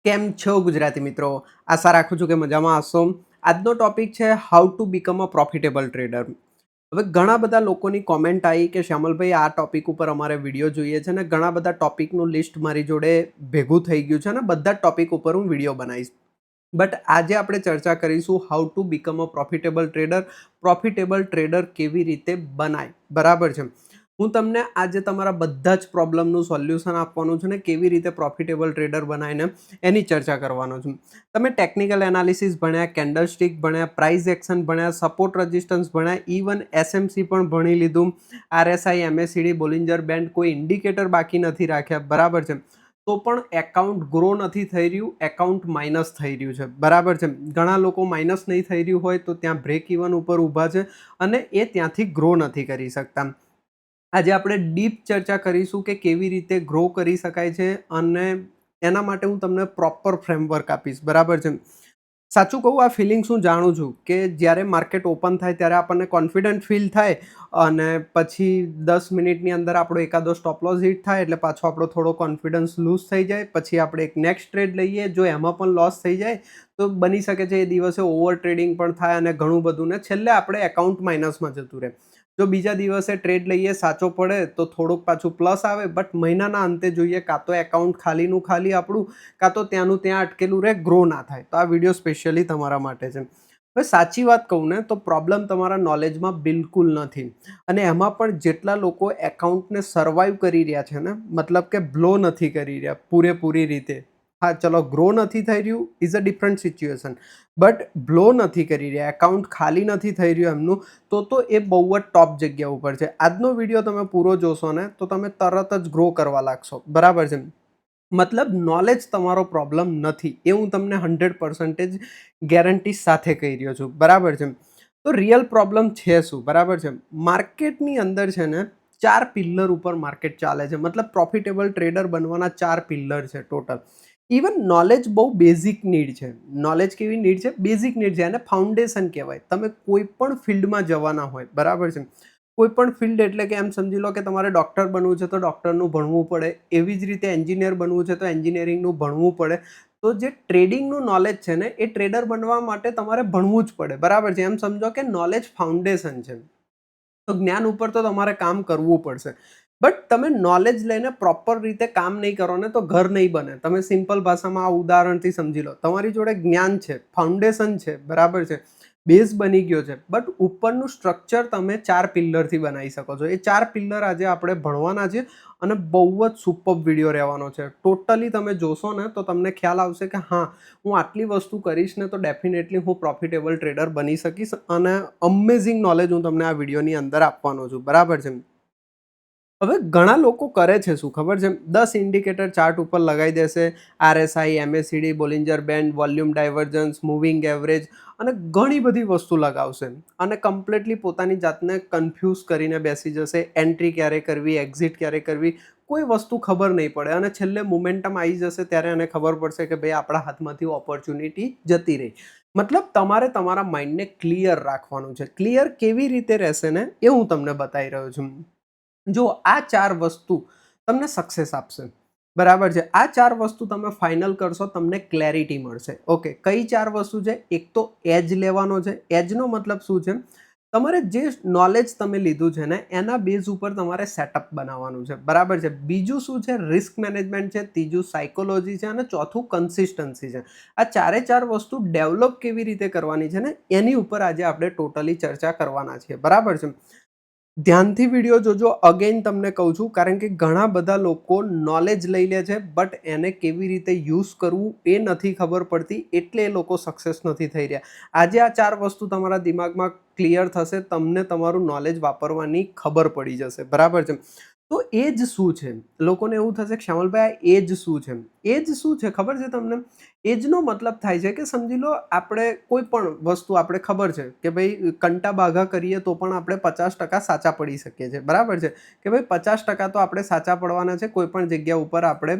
કેમ છો ગુજરાતી મિત્રો? આશા રાખું છું કે મજામાં હશો. આજનો ટોપિક છે how to become a profitable trader. હવે ઘણા બધા લોકોની કોમેન્ટ આવી કે શ્યામલભાઈ આ ટોપિક ઉપર અમારે વિડીયો જોઈએ છે, ને ઘણા બધા ટોપિકનું લિસ્ટ મારી જોડે ભેગું થઈ ગયું છે, અને બધા જ ટોપિક ઉપર હું વિડીયો બનાવીશ. બટ આજે આપણે ચર્ચા કરીશું how to become a profitable trader. Profitable trader કેવી રીતે બનાય, બરાબર છે. હું તમને આજે તમારા બધા જ પ્રોબ્લેમનું સોલ્યુશન આપવાનું છું, ને કેવી રીતે પ્રોફિટેબલ ટ્રેડર બનાવીને એની ચર્ચા કરવાનો છું. તમે ટેકનિકલ એનાલિસિસ ભણ્યા, કેન્ડલસ્ટિક ભણ્યા, પ્રાઇસ એક્શન ભણ્યા, સપોર્ટ રેઝિસ્ટન્સ ભણ્યા, ઇવન એસએમસી પણ ભણી લીધું, આરએસઆઈ, એમએસીડી, બોલિંજર બેન્ડ, કોઈ ઇન્ડિકેટર બાકી નથી રાખ્યા, બરાબર છે. તો પણ એકાઉન્ટ ગ્રો નથી થઈ રહ્યું, એકાઉન્ટ માઇનસ થઈ રહ્યું છે, બરાબર છે. ઘણા લોકો માઇનસ નહીં થઈ રહ્યું હોય તો ત્યાં બ્રેક ઇવન ઉપર ઊભા છે અને એ ત્યાંથી ગ્રો નથી કરી શકતા. આજે આપણે ડીપ ચર્ચા કરીશું કે કેવી રીતે ગ્રો કરી શકાય છે, અને એના માટે હું તમને પ્રોપર ફ્રેમવર્ક આપીશ, બરાબર છે. સાચું કહું, આ ફિલિંગ્સ હું જાણું છું કે જ્યારે માર્કેટ ઓપન થાય ત્યારે આપણને કોન્ફિડન્ટ ફીલ થાય, અને પછી 10 મિનિટની અંદર આપણો એકાદો સ્ટોપ લોસ હિટ થાય એટલે પાછો આપણો થોડો કોન્ફિડન્સ લૂઝ થઈ જાય. પછી આપણે એક નેક્સ્ટ ટ્રેડ લઈએ, જો એમાં પણ લોસ થઈ જાય તો બની શકે છે એ દિવસે ઓવર ટ્રેડિંગ પણ થાય અને ઘણું બધું, ને છેલ્લે આપણે એકાઉન્ટ માઇનસમાં જતું રહે. જો બીજા દિવસે ટ્રેડ લઈએ, સાચો પડે તો થોડુંક પાછું પ્લસ આવે, બટ મહિનાના અંતે જોઈએ કાં તો એકાઉન્ટ ખાલીનું ખાલી આપણું, કાં તો ત્યાંનું ત્યાં અટકેલું રહે, ગ્રો ના થાય. તો આ વિડીયો સ્પેશિયલી તમારા માટે છે. હવે સાચી વાત કહું ને તો પ્રોબ્લેમ તમારા નોલેજમાં બિલકુલ નથી, અને એમાં પણ જેટલા લોકો એકાઉન્ટને સર્વાઈવ કરી રહ્યા છે ને, મતલબ કે બ્લો નથી કરી રહ્યા પૂરેપૂરી રીતે. હા, ચલો, ગ્રો નથી થઈ રહ્યું is a different situation, but blow નથી કરી રહ્યા, એકાઉન્ટ ખાલી નથી થઈ રહ્યું એમનું, તો એ બહુ જ ટોપ જગ્યા ઉપર છે. આજનો વિડીયો તમે પૂરો જોશો ને તો તમે તરત જ ગ્રો કરવા લાગશો, બરાબર છે. મતલબ નોલેજ તમારો પ્રોબ્લેમ નથી, એ હું તમને 100% ગેરંટી સાથે કહી રહ્યો છું, બરાબર છે. તો રિયલ પ્રોબ્લેમ છે શું, બરાબર છે. માર્કેટની અંદર છે ને 4 પિલ્લર ઉપર માર્કેટ ચાલે છે, મતલબ પ્રોફિટેબલ ટ્રેડર બનવાના 4 પિલ્લર છે ટોટલ. ઇવન નોલેજ બહુ બેઝિક નીડ છે. નોલેજ કેવી નીડ છે? બેઝિક નીડ છે, અને ફાઉન્ડેશન કહેવાય. તમે કોઈ પણ ફિલ્ડમાં જવાના હોય, બરાબર છે. કોઈ પણ ફિલ્ડ એટલે કે એમ સમજી લો કે તમારે ડૉક્ટર બનવું છે તો ડૉક્ટરનું ભણવું પડે, એવી જ રીતે એન્જિનિયર બનવું છે તો એન્જિનિયરિંગનું ભણવું પડે. તો જે ટ્રેડિંગનું નોલેજ છે ને, એ ટ્રેડર બનવા માટે તમારે ભણવું જ પડે, બરાબર છે. એમ સમજો કે નોલેજ ફાઉન્ડેશન છે. તો જ્ઞાન ઉપર તો તમારે કામ કરવું પડશે. બટ તમે નોલેજ લઈને પ્રોપર રીતે કામ નહીં કરો ને તો ઘર નહીં બને. તમે સિમ્પલ ભાષામાં આ ઉદાહરણથી સમજી લો. તમારી જોડે જ્ઞાન છે, ફાઉન્ડેશન છે, બરાબર છે, બેઝ બની ગયો છે, બટ ઉપરનું સ્ટ્રક્ચર તમે 4 પિલ્લરથી બનાવી શકો છો. એ 4 પિલ્લર આજે આપણે ભણવાના છે, અને બહુ જ સુપર્બ વિડીયો રહેવાનો છે. ટોટલી તમે જોશો ને તો તમને ખ્યાલ આવશે કે હા, હું આટલી વસ્તુ કરીશ ને તો ડેફિનેટલી હું પ્રોફિટેબલ ટ્રેડર બની શકીશ, અને અમેઝિંગ નોલેજ હું તમને આ વિડીયોની અંદર આપવાનો છું, બરાબર છે. હવે ઘણા લોકો કરે છે શું ખબર છે? 10 ઇન્ડિકેટર ચાર્ટ ઉપર લગાવી દેશે, RSI, MACD, Bollinger band, volume divergence, moving average, અને ઘણી બધી વસ્તુ લગાવશે, અને કમ્પ્લીટલી પોતાની જાતને કન્ફ્યુઝ કરીને બેસી જશે. એન્ટ્રી ક્યારે કરવી, એક્ઝિટ ક્યારે કરવી, કોઈ વસ્તુ ખબર નહીં પડે, અને છેલ્લે મોમેન્ટમ આવી જશે ત્યારે એને ખબર પડશે કે ભાઈ આપણા હાથમાંથી ઓપોર્ચ્યુનિટી જતી રહી. મતલબ તમારે તમારા માઇન્ડને ક્લિયર રાખવાનું છે. ક્લિયર કેવી રીતે રહેશે ને, એ હું તમને બતાવી રહ્યો છું. જો આ 4 વસ્તુ તમને સક્સેસ આપશે, બરાબર છે. આ 4 વસ્તુ તમે ફાઇનલ કરશો, તમને ક્લેરિટી મળશે. ઓકે, કઈ 4 વસ્તુ છે? એક તો એજ લેવાનો છે. એજનો મતલબ શું છે? તમારે જે નોલેજ તમે લીધું છે ને, એના બેઝ ઉપર તમારે સેટઅપ બનાવવાનું છે, બરાબર છે. બીજું શું છે? રિસ્ક મેનેજમેન્ટ છે. ત્રીજું સાયકોલોજી છે, અને ચોથું કન્સિસ્ટન્સી છે. આ 4 વસ્તુ ડેવલપ કેવી રીતે કરવાની છે ને, એની ઉપર આજે આપણે ટોટલી ચર્ચા કરવાના છીએ, બરાબર છે. ધ્યાનથી વિડીયો જોજો. અગેન તમને કહું છું, કારણ કે ઘણા બધા લોકો નોલેજ લઈ લે છે, બટ એને કેવી રીતે યુઝ કરવું એ નથી ખબર પડતી, એટલે એ લોકો સક્સેસ નથી થઈ રહ્યા. આજે આ 4 વસ્તુ તમારા દિમાગમાં ક્લિયર થશે, તમને તમારું નોલેજ વાપરવાની ખબર પડી જશે, બરાબર છે. તો એજ શું છે? લોકોને એવું થશે કે શ્યામલભાઈ આ એજ શું છે? એજ શું છે ખબર છે તમને? એજનો મતલબ થાય છે કે સમજી લો, આપણે કોઈ પણ વસ્તુ આપણે ખબર છે કે ભાઈ કંટા બાઘા કરીએ તો પણ આપણે 50% સાચા પડી શકીએ છીએ, બરાબર છે. કે ભાઈ 50% તો આપણે સાચા પડવાના છે. કોઈ પણ જગ્યા ઉપર આપણે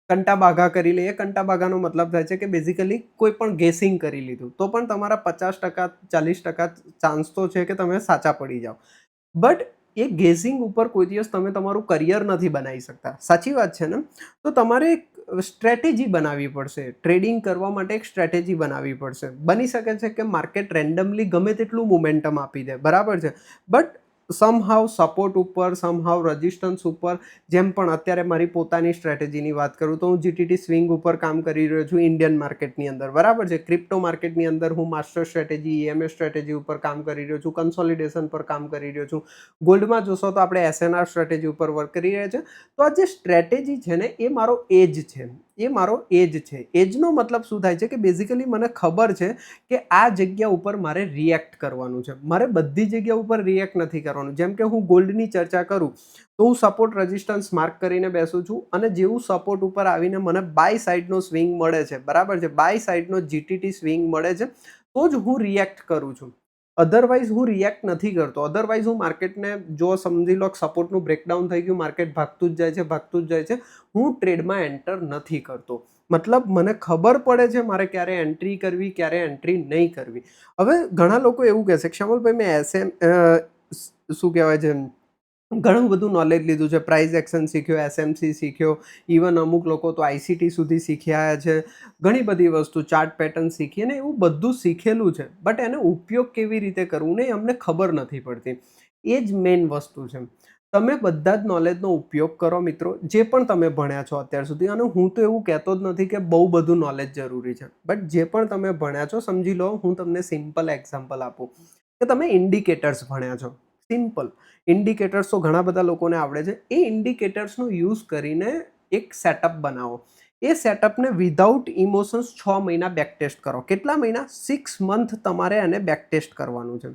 કંટા બાઘા કરી લઈએ. કંટા બાઘાનો મતલબ થાય છે કે બેઝિકલી કોઈ પણ ગેસિંગ કરી લીધું તો પણ તમારા 50% 40% ચાન્સ તો છે કે તમે સાચા પડી જાઓ. બટ એ ગેસિંગ ઉપર કોઈ દિવસ તમે તમારું કરિયર નથી બનાવી શકતા. સાચી વાત છે ને? તો તમારે સ્ટ્રેટેજી બનાવવી પડશે. ટ્રેડિંગ કરવા માટે એક સ્ટ્રેટેજી બનાવવી પડશે. બની શકે છે કે માર્કેટ રેન્ડમલી ગમે તેટલું મોમેન્ટમ આપી દે, બરાબર છે. બટ સમહાઉ સપોર્ટ ઉપર, સમહાઉ રેઝિસ્ટન્સ ઉપર, જેમ પણ અત્યારે મારી પોતાની સ્ટ્રેટેજીની વાત કરું તો હું જીટીટી સ્વિંગ ઉપર કામ કરી રહ્યો છું ઇન્ડિયન માર્કેટની અંદર, બરાબર છે. ક્રિપ્ટો માર્કેટની અંદર હું માસ્ટર સ્ટ્રેટેજી, ઈએમએ સ્ટ્રેટેજી ઉપર કામ કરી રહ્યો છું, કન્સોલિડેશન પર કામ કરી રહ્યો છું. ગોલ્ડમાં જોશો તો આપણે એસએનઆર સ્ટ્રેટેજી ઉપર વર્ક કરી રહ્યા છે. તો આ જે સ્ટ્રેટેજી છે ને એ મારો એજ છે, એ મારો એજ છે. એજનો મતલબ શું થાય છે કે બેઝિકલી મને ખબર છે કે આ જગ્યા ઉપર મારે રિએક્ટ કરવાનું છે. મારે બધી જગ્યા ઉપર રિએક્ટ નથી કરવાનું. જેમ કે હું ગોલ્ડની ચર્ચા કરું તો હું સપોર્ટ રેઝિસ્ટન્સ માર્ક કરીને બેસું છું અને જેવું સપોર્ટ ઉપર આવીને મને બાય સાઇડનો સ્વિંગ મળે છે, બરાબર છે, બાય સાઇડનો જીટીટી સ્વિંગ મળે છે, તો જ હું રિએક્ટ કરું છું. અધરવાઇઝ હું રિએક્ટ નથી કરતો. અધરવાઇઝ હું માર્કેટને જો સમજી લો સપોર્ટનું બ્રેકડાઉન થઈ ગયું, માર્કેટ ભાગતું જ જાય છે, ભાગતું જ જાય છે, હું ટ્રેડમાં એન્ટર નથી કરતો. મતલબ મને ખબર પડે છે મારે ક્યારે એન્ટ્રી કરવી, ક્યારે એન્ટ્રી નહીં કરવી. હવે ઘણા લોકો એવું કહેશે કે શ્યામલભાઈ મેં શું કહેવાય છે, ઘણું બધું નોલેજ લીધું છે, પ્રાઇઝ એક્શન શીખ્યો, એસએમસી શીખ્યો, ઇવન અમુક લોકો તો આઈસીટી સુધી શીખ્યા છે, ઘણી બધી વસ્તુ, ચાર્ટ પેટર્ન શીખી અને એવું બધું શીખેલું છે, બટ એનો ઉપયોગ કેવી રીતે કરવું ને અમને ખબર નથી પડતી. એ જ મેઇન વસ્તુ છે. તમે બધા જ નોલેજનો ઉપયોગ કરો મિત્રો, જે પણ તમે ભણ્યા છો અત્યાર સુધી. અને હું તો એવું કહેતો જ નથી કે બહુ બધું નોલેજ જરૂરી છે, બટ જે પણ તમે ભણ્યા છો સમજી લો. હું તમને સિમ્પલ એક્ઝામ્પલ આપું કે તમે ઇન્ડિકેટર્સ ભણ્યા છો. સિમ્પલ ઇન્ડિકેટર્સ તો ઘણા બધા લોકોને આવડે છે. એ ઇન્ડિકેટર્સનો યુઝ કરીને એક સેટઅપ બનાવો. એ સેટઅપને વિધાઉટ ઇમોશન્સ 6 મહિના બેક ટેસ્ટ કરો. કેટલા મહિના? 6 મંથ તમારે એને બેક ટેસ્ટ કરવાનું છે,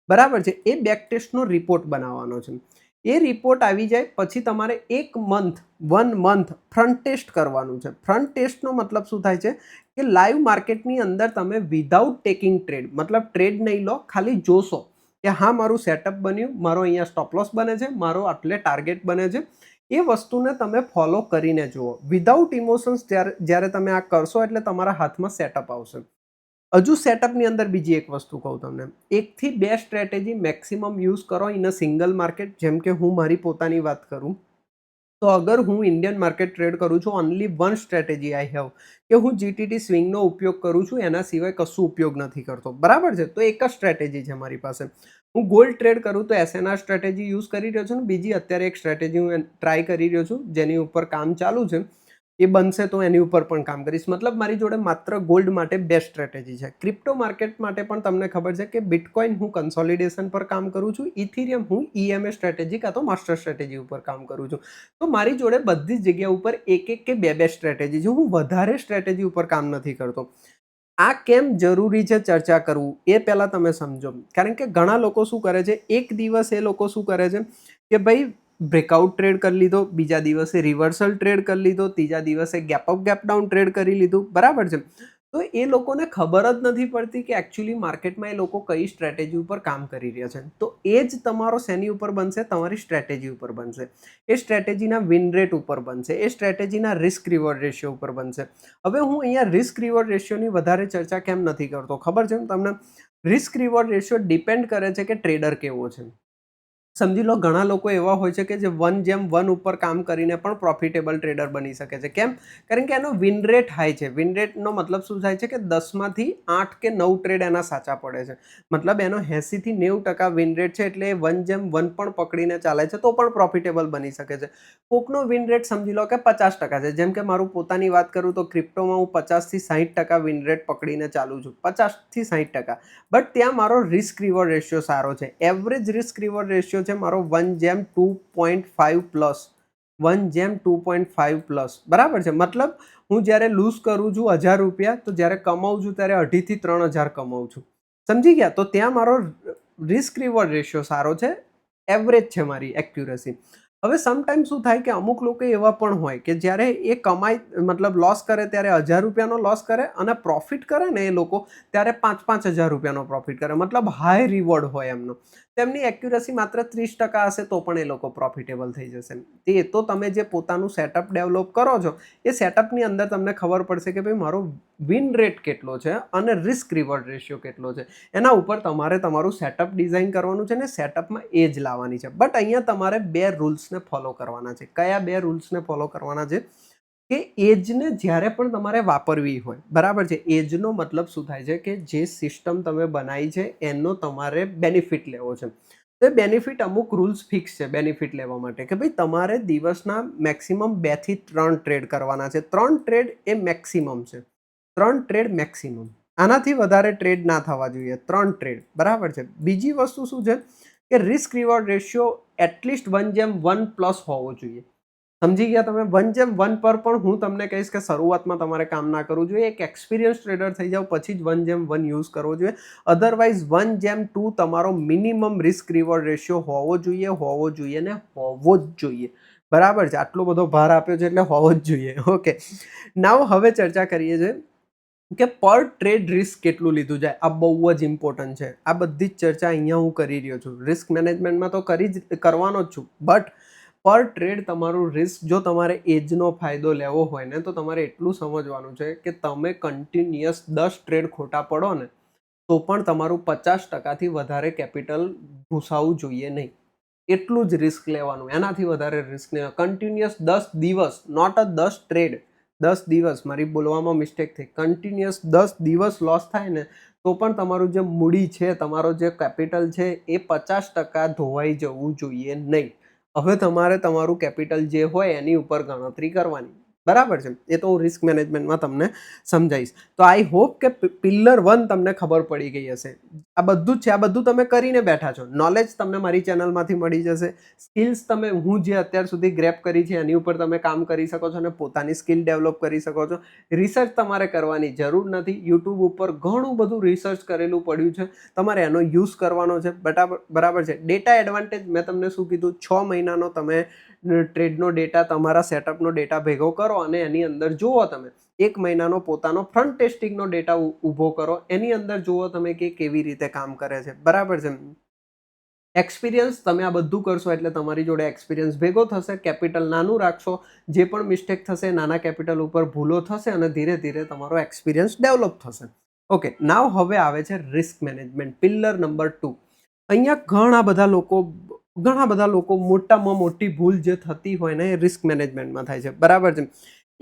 બરાબર છે. એ બેક ટેસ્ટનો રિપોર્ટ બનાવવાનો છે. એ રિપોર્ટ આવી જાય પછી તમારે 1 મંથ ફ્રન્ટ ટેસ્ટ કરવાનું છે. ફ્રન્ટ ટેસ્ટનો મતલબ શું થાય છે કે લાઈવ માર્કેટની અંદર તમે વિધાઉટ ટેકિંગ ટ્રેડ, મતલબ ટ્રેડ નહીં લો, ખાલી જોશો કે હા મારું સેટઅપ બન્યું, મારો અહીંયા સ્ટોપ લોસ બને છે, મારો આટલે ટાર્ગેટ બને છે. એ વસ્તુને તમે ફોલો કરીને જુઓ વિધાઉટ ઇમોશન્સ. જ્યારે તમે આ કરશો એટલે તમારા હાથમાં સેટઅપ આવશે. હજુ સેટઅપની અંદર બીજી એક વસ્તુ કહું તમને, 1 થી 2 સ્ટ્રેટેજી મેક્સિમમ યુઝ કરો ઇન અ સિંગલ માર્કેટ. જેમ કે હું મારી પોતાની વાત કરું તો અગર હું ઇન્ડિયન માર્કેટ ટ્રેડ કરું છું, only one strategy I have, કે હું જીટીટી સ્વિંગનો ઉપયોગ કરું છું, એના સિવાય કશું ઉપયોગ નથી કરતો, બરાબર છે. તો એક જ સ્ટ્રેટેજી છે મારી પાસે. હું ગોલ્ડ ટ્રેડ કરું તો એસએનઆર સ્ટ્રેટેજી યુઝ કરી રહ્યો છું. બીજી અત્યારે એક સ્ટ્રેટેજી હું ટ્રાય કરી રહ્યો છું, જેની ઉપર કામ ચાલુ છે. એ બનશે તો એની ઉપર પણ કામ કરીશ. મતલબ મારી જોડે માત્ર ગોલ્ડ માટે બેસ્ટ સ્ટ્રેટેજી છે. ક્રિપ્ટો માર્કેટ માટે પણ તમને ખબર છે કે બિટકોઇન હું કન્સોલિડેશન પર કામ કરું છું, ઇથિરિયમ હું ઈએમએ સ્ટ્રેટેજી કાં તો માસ્ટર સ્ટ્રેટેજી ઉપર કામ કરું છું. તો મારી જોડે બધી જ જગ્યા ઉપર એક કે બે સ્ટ્રેટેજી છે. હું વધારે સ્ટ્રેટેજી ઉપર કામ નથી કરતો. આ કેમ જરૂરી છે ચર્ચા કરવું એ પહેલાં તમે સમજો. કારણ કે ઘણા લોકો શું કરે છે, એક દિવસ એ લોકો શું કરે છે કે ભાઈ બ્રેકઆઉટ ટ્રેડ કરી લીધો, બીજા દિવસે રિવર્સલ ટ્રેડ કરી લીધો, ત્રીજા દિવસે gap up gap down trade કરી લીધું, બરાબર છે. તો એ લોકોને ખબર જ નથી પડતી કે એકચ્યુઅલી માર્કેટમાં એ લોકો કઈ સ્ટ્રેટેજી ઉપર કામ કરી રહ્યા છે. તો એ જ તમારો શેની ઉપર બનશે? તમારી સ્ટ્રેટેજી ઉપર બનશે. એ સ્ટ્રેટેજીના વિન રેટ ઉપર બનશે. એ સ્ટ્રેટેજીના રિસ્ક રિવોર્ડ રેશિયો ઉપર બનશે. હવે હું અહીંયા રિસ્ક રિવોર્ડ રેશિયોની વધારે ચર્ચા કેમ નથી કરતો ખબર છે તમને? રિસ્ક રિવોર્ડ રેશિયો ડિપેન્ડ કરે છે કે ટ્રેડર કેવો છે. સમજી લો ઘણા લોકો એવા હોય છે કે જે 1:1 ઉપર કામ કરીને પણ પ્રોફિટેબલ ટ્રેડર બની શકે છે. કેમ? કારણ કે એનો વિન રેટ હાઈ છે. વિન રેટનો મતલબ શું થાય છે કે 10માંથી 8 કે 9 ટ્રેડ એના સાચા પડે છે. મતલબ એનો 80થી 90% વિન રેટ છે, એટલે એ 1:1 પણ પકડીને ચાલે છે તો પણ પ્રોફિટેબલ બની શકે છે. કોકનો વિન રેટ સમજી લો કે 50% છે. જેમ કે મારું પોતાની વાત કરું તો ક્રિપ્ટોમાં હું 50થી 60% વિન રેટ પકડીને ચાલું છું. 50થી 60%. બટ ત્યાં મારો રિસ્ક રિવોર્ડ રેશિયો સારો છે. એવરેજ રિસ્ક રિવોર્ડ રેશિયો છે મારો 1:2.5 પ્લસ. 1:2.5 પ્લસ, બરાબર છે. મતલબ હું જ્યારે લૂઝ કરું છું ₹1000, તો જ્યારે કમાઉં છું ત્યારે 2.5 થી 3000 કમાઉં છું. સમજી ગયા? તો ત્યાં મારો રિસ્ક રિવોર્ડ રેશિયો સારો છે. એવરેજ છે મારી એક્યુરસી. હવે સમટાઈમ શું થાય કે અમુક લોકો એવા પણ હોય કે જ્યારે એ કમાય, મતલબ લોસ કરે ત્યારે ₹1000નો લોસ કરે અને પ્રોફિટ કરે ને એ લોકો ત્યારે 5,000-5,000 પ્રોફિટ કરે. મતલબ હાઈ રિવોર્ડ હોય એમનો. તેમની એક્યુરસી માત્ર 30% હશે તો પણ એ લોકો પ્રોફિટેબલ થઈ જશે. એ તો તમે જે પોતાનું સેટઅપ ડેવલપ કરો છો એ સેટઅપની અંદર તમને ખબર પડશે કે ભાઈ મારો વિન રેટ કેટલો છે અને રિસ્ક રિવોર્ડ રેશિયો કેટલો છે. એના ઉપર તમારે તમારું સેટઅપ ડિઝાઇન કરવાનું છે ને સેટઅપમાં એજ લાવવાની છે. બટ અહીંયા તમારે 2 રૂલ્સને ફોલો કરવાના છે. કયા 2 રૂલ્સને ફોલો કરવાના છે? કે એજને જ્યારે પણ તમારે વાપરવી હોય, બરાબર છે? એજનો મતલબ શું થાય છે કે જે સિસ્ટમ તમે બનાવી છે એનો તમારે બેનિફિટ લેવો છે. તો એ બેનિફિટ અમુક રૂલ્સ ફિક્સ છે બેનિફિટ લેવા માટે કે ભાઈ તમારે દિવસના મેક્સિમમ 2 થી 3 ટ્રેડ કરવાના છે. 3 ટ્રેડ એ મેક્સિમમ છે. 3 ટ્રેડ મેક્સિમમ. આનાથી વધારે ટ્રેડ ના થવા જોઈએ. 3 ટ્રેડ, બરાબર છે? બીજી વસ્તુ શું છે કે રિસ્ક રિવોર્ડ રેશિયો એટલીસ્ટ 1:1+ હોવો જોઈએ. સમજી ગયા તમે? 1:1 પર પણ હું તમને કહીશ કે શરૂઆતમાં તમારે કામ ના કરવું જોઈએ. એક એક્સપિરિયન્સ ટ્રેડર થઈ જાવ પછી જ 1:1 યુઝ કરવો જોઈએ. અધરવાઇઝ 1:2 તમારો મિનિમમ રિસ્ક રિવોર્ડ રેશિયો હોવો જોઈએ ને હોવો જ જોઈએ. બરાબર છે? આટલો બધો ભાર આપ્યો છે એટલે હોવો જ જોઈએ. ઓકે. નાઉ હવે ચર્ચા કરીએ છીએ કે પર ટ્રેડ રિસ્ક કેટલું લીધું જાય. આ બહુ જ ઇમ્પોર્ટન્ટ છે. આ બધી જ ચર્ચા અહીંયા હું કરી રહ્યો છું. રિસ્ક મેનેજમેન્ટમાં તો કરવાનો જ છું, બટ પર ટ્રેડ તમારું રિસ્ક, જો તમારે એજનો ફાયદો લેવો હોય ને તો તમારે એટલું સમજવાનું છે કે તમે કન્ટિન્યુઅસ 10 ટ્રેડ ખોટા પડો ને તો પણ તમારું 50%થી વધારે કેપિટલ ઘૂસાવવું જોઈએ નહીં. એટલું જ રિસ્ક લેવાનું, એનાથી વધારે રિસ્ક નહીં. કન્ટિન્યુઅસ 10 દિવસ, નોટ અ 10 ટ્રેડ, 10 દિવસ, મારી બોલવામાં મિસ્ટેક થઈ, કન્ટિન્યુઅસ 10 દિવસ લોસ થાય ને તો પણ તમારું જે મૂડી છે, તમારો જે કેપિટલ છે એ 50% ધોવાઈ જવું જોઈએ નહીં. હવે તમારે તમારું કેપિટલ જે હોય એની ઉપર ગણતરી કરવાની, બરાબર છે? એ તો હું રિસ્ક મેનેજમેન્ટમાં તમને સમજાવીશ. તો આઈ હોપ કે પિલર 1 તમને ખબર પડી ગઈ હશે. આ બધું જ છે. આ બધું તમે કરીને બેઠા છો. નોલેજ તમને મારી ચેનલમાંથી મળી જશે. સ્કિલ્સ તમે હું જે અત્યાર સુધી ગ્રેપ કરી છે એની ઉપર તમે કામ કરી શકો છો અને પોતાની સ્કિલ ડેવલપ કરી શકો છો. રિસર્ચ તમારે કરવાની જરૂર નથી. યુટ્યુબ ઉપર ઘણું બધું રિસર્ચ કરેલું પડ્યું છે. તમારે એનો યુઝ કરવાનો છે. બરાબર છે? ડેટા એડવાન્ટેજ મેં તમને શું કીધું? 6 મહિનાનો તમે ટ્રેડનો ડેટા, તમારા સેટઅપનો ડેટા ભેગો કરો અને એની અંદર જુઓ તમે. 1 મહિનાનો પોતાનો ફ્રન્ટ ટેસ્ટિંગનો ડેટા ઊભો કરો. એની અંદર જુઓ તમે કે કેવી રીતે કામ કરે છે. બરાબર છે? એક્સપિરિયન્સ, તમે આ બધું કરશો એટલે તમારી જોડે એક્સપિરિયન્સ ભેગો થશે. કેપિટલ નાનું રાખશો, જે પણ મિસ્ટેક થશે નાના કેપિટલ ઉપર ભૂલો થશે અને ધીરે ધીરે તમારો એક્સપિરિયન્સ ડેવલપ થશે. ઓકે. નાવ હવે આવે છે રિસ્ક મેનેજમેન્ટ, પિલર નંબર 2. અહીંયા ઘણા બધા લોકો મોટામાં મોટી ભૂલ જે થતી હોય ને એ રિસ્ક મેનેજમેન્ટમાં થાય છે. બરાબર છે?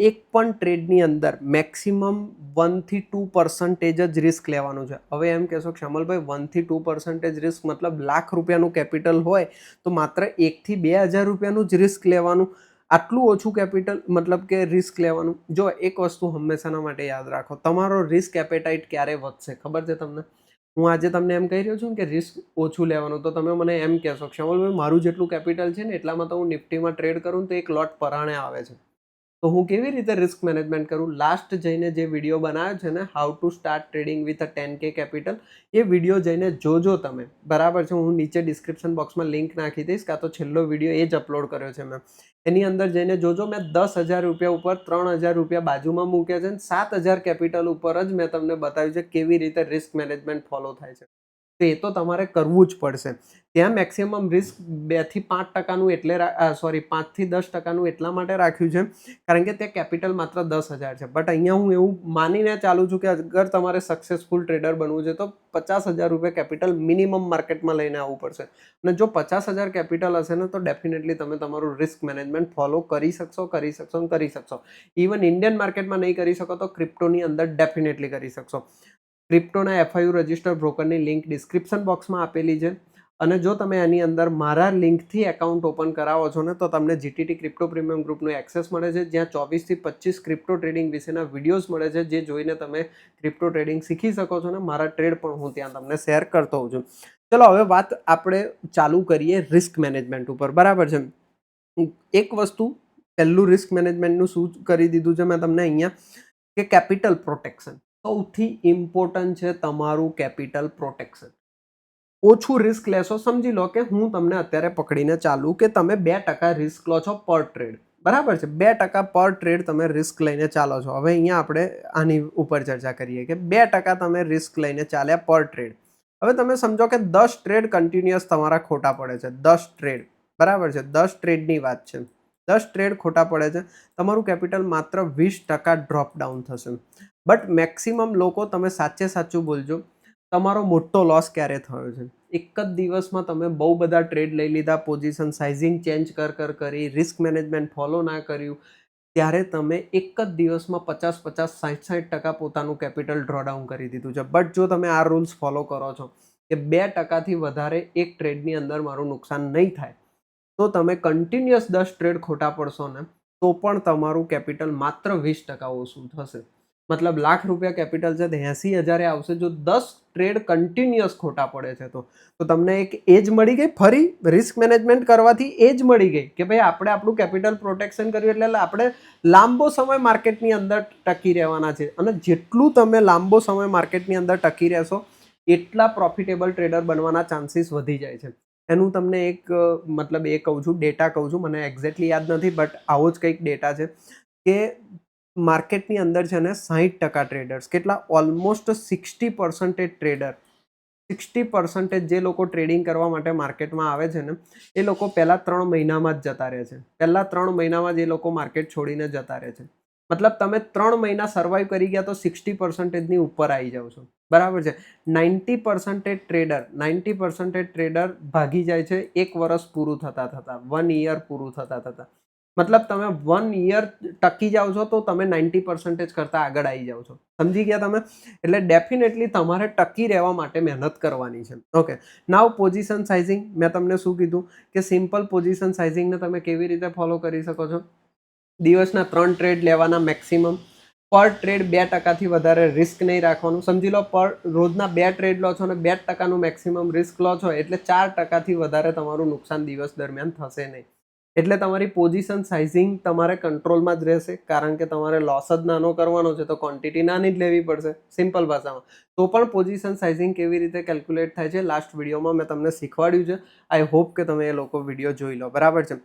એક પણ ટ્રેડની અંદર મેક્સિમમ 1-2% જ રિસ્ક લેવાનું છે. હવે એમ કહેશો કે શ્યામલભાઈ 1-2% રિસ્ક મતલબ લાખ રૂપિયાનું કેપિટલ હોય તો માત્ર 1,000-2,000 રૂપિયાનું જ રિસ્ક લેવાનું. આટલું ઓછું કેપિટલ મતલબ કે રિસ્ક લેવાનું. જો એક વસ્તુ હંમેશાના માટે યાદ રાખો, તમારો રિસ્ક એપેટાઇટ ક્યારે વધશે ખબર છે તમને? હું આજે તમને એમ કહી રહ્યો છું કે રિસ્ક ઓછું લેવાનું, તો તમે મને એમ કહેશો કે શ્યામલભાઈ મારું જેટલું કેપિટલ છે ને એટલામાં તો હું નિફ્ટીમાં ટ્રેડ કરું તો એક લોટ પરાણે આવે છે. તો હું કેવી રીતે રિસ્ક મેનેજમેન્ટ કરું? લાસ્ટ જઈને જે વિડીયો બનાવ્યો છે ને, how to start trading with a 10K capital, A video જઈને જોજો તમે. બરાબર છે? હું નીચે ડિસ્ક્રિપ્શન બોક્સમાં લિંક નાખી દઈશ, કાં તો છેલ્લો વિડીયો એ જ અપલોડ કર્યો છે મેં. એની અંદર જઈને જોજો. મેં 10,000 રૂપિયા ઉપર 3,000 રૂપિયા બાજુમાં મૂક્યા છે અને 7,000 કેપિટલ ઉપર જ મેં તમને બતાવ્યું છે કેવી રીતે રિસ્ક મેનેજમેન્ટ ફોલો થાય છે. તો એ તો તમારે કરવું જ પડશે. ત્યાં મેક્સિમમ રિસ્ક 2-5%નું એટલે 5-10%નું એટલા માટે રાખ્યું છે કારણ કે તે કેપિટલ માત્ર 10,000 છે. બટ અહીંયા હું એવું માનીને ચાલું છું કે અગર તમારે સક્સેસફુલ ટ્રેડર બનવું છે તો 50,000 રૂપિયા કેપિટલ મિનિમમ માર્કેટમાં લઈને આવવું પડશે. અને જો 50,000 કેપિટલ હશે ને તો ડેફિનેટલી તમે તમારું રિસ્ક મેનેજમેન્ટ ફોલો કરી શકશો. ઇવન ઇન્ડિયન માર્કેટમાં નહીં કરી શકો તો ક્રિપ્ટોની અંદર ડેફિનેટલી કરી શકશો. ક્રિપ્ટોના FIU રજિસ્ટર બ્રોકરની લિંક ડિસ્ક્રિપ્શન બોક્સમાં આપેલી છે. અને જો તમે એની અંદર મારા લિંકથી એકાઉન્ટ ઓપન કરાવો છો ને તો તમને GTT ક્રિપ્ટો પ્રીમિયમ ગ્રુપનું એક્સેસ મળે છે, જ્યાં 24-25 ક્રિપ્ટો ટ્રેડિંગ વિશેના વિડીયોઝ મળે છે, જે જોઈને તમે ક્રિપ્ટો ટ્રેડિંગ શીખી શકો છો અને મારા ટ્રેડ પણ હું ત્યાં તમને શેર કરતો હોઉં છું. ચલો હવે વાત આપણે ચાલુ કરીએ રિસ્ક મેનેજમેન્ટ ઉપર. બરાબર છે? એક વસ્તુ, પહેલું રિસ્ક મેનેજમેન્ટનું શું કરી દીધું છે મેં તમને અહીંયા, કે કેપિટલ પ્રોટેક્શન. સૌથી ઇમ્પોર્ટન્ટ છે તમારું કેપિટલ પ્રોટેક્શન. ઓછું રિસ્ક લેશો, સમજી લો કે હું તમને અત્યારે પકડીને ચાલુ કે તમે 2% રિસ્ક લો છો પર ટ્રેડ. બરાબર છે? 2% પર ટ્રેડ તમે રિસ્ક લઈને ચાલો છો. હવે અહીંયા આપણે આની ઉપર ચર્ચા કરીએ કે 2% તમે રિસ્ક લઈને ચાલ્યા પર ટ્રેડ. હવે તમે સમજો કે 10 ટ્રેડ કન્ટિન્યુઅસ તમારા ખોટા પડે છે. 10 ટ્રેડ, બરાબર છે? 10 ટ્રેડની વાત છે. 10 ટ્રેડ ખોટા પડે છે. તમારું કેપિટલ માત્ર 20% ડ્રોપ ડાઉન થશે. બટ મેક્સિમમ લોકો, તમે સાચું બોલજો, તમારો મોટો લોસ ક્યારે થયો છે? એક જ દિવસમાં તમે બહુ બધા ટ્રેડ લઈ લીધા, પોઝિશન સાઇઝિંગ ચેન્જ કરી, રિસ્ક મેનેજમેન્ટ ફોલો ના કર્યું, ત્યારે તમે એક જ દિવસમાં 50-50, 60-60% પોતાનું કેપિટલ ડ્રોડાઉન કરી દીધું છે. બટ જો તમે આ રૂલ્સ ફોલો કરો છો કે 2%થી વધારે એક ટ્રેડની અંદર મારું નુકસાન નહીં થાય, તો તમે કન્ટિન્યુઅસ 10 ટ્રેડ ખોટા પડશો ને, તો પણ તમારું કેપિટલ માત્ર 20% ઓછું થશે. મતલબ ₹1,00,000 કેપિટલ છે તો 80,000 આવશે જો 10 ટ્રેડ કન્ટિન્યુઅસ ખોટા પડે છે તો. તો તમને એક એજ મળી ગઈ, ફરી રિસ્ક મેનેજમેન્ટ કરવાથી એજ મળી ગઈ કે ભાઈ આપણે આપણું કેપિટલ પ્રોટેક્શન કર્યું એટલે આપણે લાંબો સમય માર્કેટની અંદર ટકી રહેવાના છે. અને જેટલું તમે લાંબો સમય માર્કેટની અંદર ટકી રહેશો એટલા પ્રોફિટેબલ ટ્રેડર બનવાના ચાન્સીસ વધી જાય છે. એનું તમને એક મતલબ એ કહું છું, ડેટા કહું છું, મને એક્ઝેક્ટલી યાદ નથી બટ આવો જ કંઈક ડેટા છે કે માર્કેટની અંદર છે ને 60% ટ્રેડર્સ, કેટલા ઓલમોસ્ટ 60% ટ્રેડર, 60% જે લોકો ટ્રેડિંગ કરવા માટે માર્કેટમાં આવે છે ને એ લોકો પહેલા 3 મહિનામાં જ જતા રહે છે. પહેલા 3 મહિનામાં જ એ લોકો માર્કેટ છોડીને જતા રહે છે. મતલબ તમે 3 મહિના સર્વાઈવ કરી ગયા તો 60%ની ઉપર આવી જાવ છો. બરાબર છે. 90% ટ્રેડર ભાગી જાય છે 1 વર્ષ પૂરું થતા 1 યર પૂરું થતા. મતલબ તમે 1 યર ટકી જાઓ છો તો તમે 90% કરતાં આગળ આવી જાઓ છો. સમજી ગયા તમે? એટલે ડેફિનેટલી તમારે ટકી રહેવા માટે મહેનત કરવાની છે. ઓકે. નાઉ પોઝિશન સાઇઝિંગ. મેં તમને શું કીધું કે સિમ્પલ પોઝિશન સાઇઝિંગને તમે કેવી રીતે ફોલો કરી શકો છો? દિવસના 3 ટ્રેડ લેવાના મેક્સિમમ. પર ટ્રેડ 2%થી વધારે રિસ્ક નહીં રાખવાનું. સમજી લો રોજના 2 ટ્રેડ લો છો અને 2%નું મેક્સિમમ રિસ્ક લો છો એટલે 4%થી વધારે તમારું નુકસાન દિવસ દરમિયાન થશે નહીં. એટલે તમારી પોઝિશન સાઇઝિંગ તમારે કંટ્રોલમાં જ રહેશે કારણ કે તમારે લોસ જ નાનો કરવાનો છે તો ક્વોન્ટિટી નાની જ લેવી પડશે સિમ્પલ ભાષામાં. તો પણ પોઝિશન સાઇઝિંગ કેવી રીતે કેલ્ક્યુલેટ થાય છે લાસ્ટ વિડીયોમાં મેં તમને શીખવાડ્યું છે. આઈ હોપ કે તમે એ લોકો વિડીયો જોઈ લો. બરાબર છે.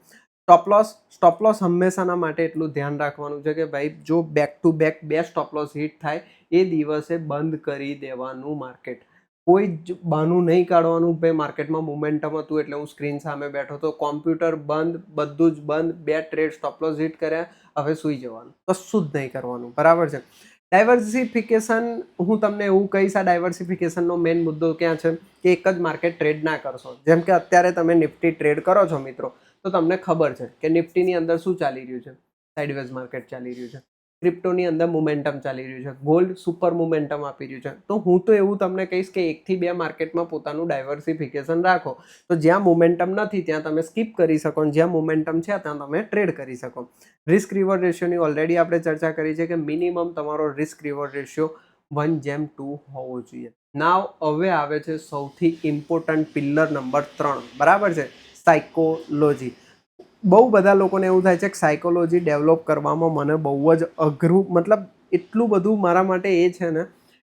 સ્ટોપ લોસ હંમેશાના માટે એટલું ધ્યાન રાખવાનું છે કે ભાઈ જો back to back 2 stop loss hit થાય એ દિવસે બંધ કરી દેવાનું માર્કેટ. કોઈ જ બહાનું નહીં કાઢવાનું ભાઈ માર્કેટમાં મોમેન્ટમ હતું એટલે હું સ્ક્રીન સામે બેઠો તો કોમ્પ્યુટર બંધ, બધું જ બંધ, 2 ટ્રેડ સ્ટોપ લોસ હિટ કર્યા, હવે સૂઈ જવાનું, કશું જ નહીં કરવાનું. બરાબર છે. ડાયવર્સિફિકેશન, હું તમને એવું કહીશ આ ડાયવર્સિફિકેશનનો મેઇન મુદ્દો ક્યાં છે કે એક જ માર્કેટ ટ્રેડ ના કરશો. જેમ કે અત્યારે તમે નિફ્ટી ટ્રેડ કરો છો મિત્રો તો તમને ખબર છે કે નિફ્ટીની અંદર શું ચાલી રહ્યું છે? સાઇડવેઝ માર્કેટ ચાલી રહ્યું છે. ક્રિપ્ટોની અંદર મોમેન્ટમ ચાલી રહ્યું છે. ગોલ્ડ સુપર મોમેન્ટમ આપી રહ્યું છે. તો હું તો એવું તમને કહીશ કે 1 થી 2 માર્કેટમાં પોતાનું ડાયવર્સિફિકેશન રાખો. તો જ્યાં મોમેન્ટમ નથી ત્યાં તમે સ્કીપ કરી શકો અને જ્યાં મોમેન્ટમ છે ત્યાં તમે ટ્રેડ કરી શકો. રિસ્ક રિવોર્ડ રેશિયોની ઓલરેડી આપણે ચર્ચા કરી છે કે મિનિમમ તમારો રિસ્ક રિવોર્ડ રેશિયો 1:2 હોવો જોઈએ. નાવ હવે આવે છે સૌથી ઇમ્પોર્ટન્ટ પિલર નંબર 3. બરાબર છે. સાયકોલોજી. બહુ બધા લોકોને એવું થાય છે કે સાયકોલોજી ડેવલપ કરવામાં મને બહુ જ અઘરું, મતલબ એટલું બધું મારા માટે એ છે ને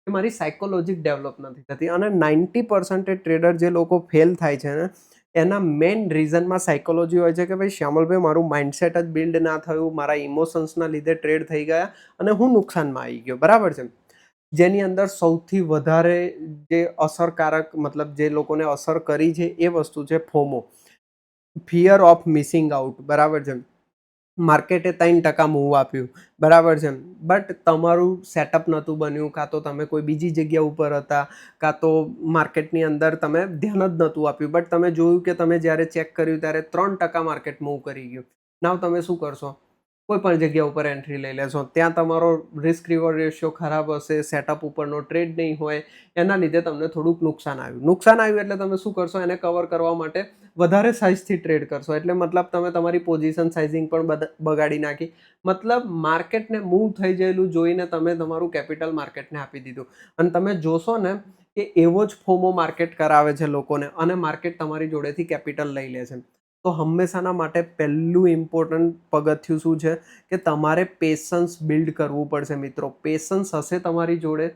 કે મારી સાયકોલોજી ડેવલપ નથી થતી. અને 90% ટ્રેડર જે લોકો ફેલ થાય છે ને એના મેઇન રીઝનમાં સાયકોલોજી હોય છે કે ભાઈ શ્યામલભાઈ મારું માઇન્ડસેટ જ બિલ્ડ ના થયું, મારા ઇમોશન્સના લીધે ટ્રેડ થઈ ગયા અને હું નુકસાનમાં આવી ગયો. બરાબર છે. જેની અંદર સૌથી વધારે જે અસરકારક, મતલબ જે લોકોને અસર કરી છે એ વસ્તુ છે FOMO, fear of missing out. બરાબર છે. માર્કેટે 3% મૂવ આપ્યું. બરાબર છે. બટ તમારું સેટઅપ નહોતું બન્યું, કાં તો તમે કોઈ બીજી જગ્યા ઉપર હતા, કાં તો માર્કેટની અંદર તમે ધ્યાન જ નહોતું આપ્યું. બટ તમે જોયું કે તમે જ્યારે ચેક કર્યું ત્યારે 3% માર્કેટ મૂવ કરી ગયું. નાવ તમે શું કરશો? કોઈ પણ જગ્યા ઉપર એન્ટ્રી લઈ લેશો. ત્યાં તમારો રિસ્ક રિવોર્ડ રેશિયો ખરાબ હશે, સેટઅપ ઉપરનો ટ્રેડ નહીં હોય, એના લીધે તમને થોડુંક નુકસાન આવ્યું એટલે તમે શું કરશો? એને કવર કરવા માટે વધારે સાઇઝથી ટ્રેડ કરશો. એટલે મતલબ તમે તમારી પોઝિશન સાઇઝિંગ પણ બગાડી નાખી. મતલબ માર્કેટને મૂવ થઈ ગયેલું જોઈને તમે તમારું કેપિટલ માર્કેટને આપી દીધું. અને તમે જોશો ને કે એવો જ ફોમો માર્કેટ કરાવે છે લોકોને અને માર્કેટ તમારી જોડેથી કેપિટલ લઈ લે છે. તો હંમેશાના માટે પહેલું ઇમ્પોર્ટન્ટ પગથિયું શું છે કે તમારે પેશન્સ બિલ્ડ કરવું પડશે મિત્રો. પેશન્સ હશે તમારી જોડે